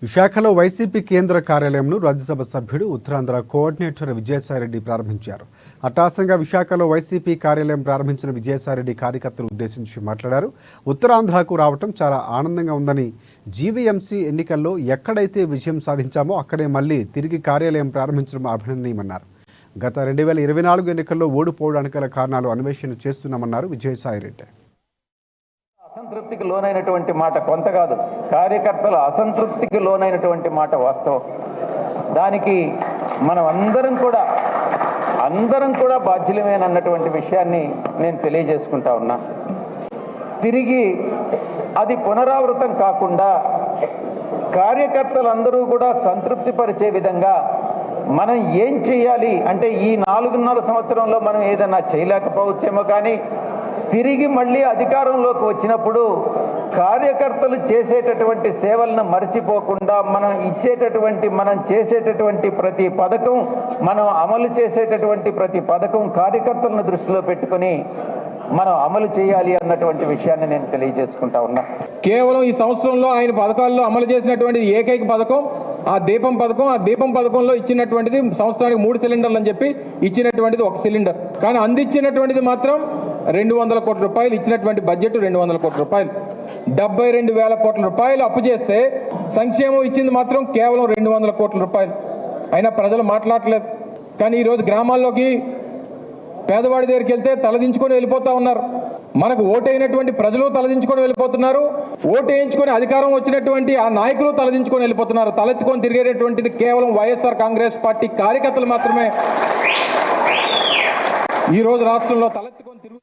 విశాఖలో వైసీపీ కేంద్ర కార్యాలయంను రాజ్యసభ సభ్యుడు ఉత్తరాంధ్ర కోఆర్డినేటర్ విజయసాయిరెడ్డి ప్రారంభించారు. అట్టాసంగా విశాఖలో వైసీపీ కార్యాలయం ప్రారంభించిన విజయసాయిరెడ్డి కార్యకర్తలు ఉద్దేశించి మాట్లాడారు. ఉత్తరాంధ్రకు రావటం చాలా ఆనందంగా ఉందని, జీవీఎంసీ ఎన్నికల్లో ఎక్కడైతే విజయం సాధించామో అక్కడే మళ్లీ తిరిగి కార్యాలయం ప్రారంభించడం అభినందనీయమన్నారు. గత 2024 ఎన్నికల్లో ఓడిపోవడానికి గల కారణాలు అన్వేషణ చేస్తున్నామన్నారు విజయసాయిరెడ్డి. అసంతృప్తికి లోనైనటువంటి మాట కొంత కాదు, కార్యకర్తల అసంతృప్తికి లోనైనటువంటి మాట వాస్తవం. దానికి మనం అందరం కూడా బాధ్యులమేనన్నటువంటి విషయాన్ని నేను తెలియజేసుకుంటా ఉన్నా. తిరిగి అది పునరావృతం కాకుండా కార్యకర్తలందరూ కూడా సంతృప్తి పరిచే విధంగా మనం ఏం చేయాలి అంటే, ఈ 4.5 సంవత్సరంలో మనం ఏదైనా చేయలేకపోవచ్చేమో, కానీ తిరిగి మళ్ళీ అధికారంలోకి వచ్చినప్పుడు కార్యకర్తలు చేసేటటువంటి సేవలను మర్చిపోకుండా మనం చేసేటటువంటి ప్రతి పథకం, మనం అమలు చేసేటటువంటి ప్రతి పథకం కార్యకర్తలను దృష్టిలో పెట్టుకొని మనం అమలు చేయాలి అన్నటువంటి విషయాన్ని నేను తెలియజేసుకుంటా ఉన్నా. కేవలం ఈ సంవత్సరంలో ఆయన పథకాల్లో అమలు చేసినటువంటి ఏకైక పథకం ఆ దీపం పథకం. ఆ దీపం పథకంలో ఇచ్చినటువంటిది సంవత్సరానికి 3 సిలిండర్లు అని చెప్పి ఇచ్చినటువంటిది 1 సిలిండర్, కానీ అందించినటువంటిది మాత్రం 200 కోట్ల రూపాయలు. ఇచ్చినటువంటి బడ్జెట్ 200 కోట్ల రూపాయలు. 72,000 కోట్ల రూపాయలు అప్పు చేస్తే సంక్షేమం ఇచ్చింది మాత్రం కేవలం 200 కోట్ల రూపాయలు. అయినా ప్రజలు మాట్లాడలేదు. కానీ ఈరోజు గ్రామాల్లోకి పేదవాడి దగ్గరికి వెళ్తే తలదించుకొని వెళ్ళిపోతా ఉన్నారు. మనకు ఓటైనటువంటి ప్రజలు తలదించుకొని వెళ్ళిపోతున్నారు. ఓటు వేయించుకొని అధికారం వచ్చినటువంటి ఆ నాయకులు తలదించుకొని వెళ్ళిపోతున్నారు. తలెత్తుకొని తిరిగేటటువంటిది కేవలం వైఎస్ఆర్ కాంగ్రెస్ పార్టీ కార్యకర్తలు మాత్రమే ఈరోజు రాష్ట్రంలో తలెత్తుకొని తిరుగు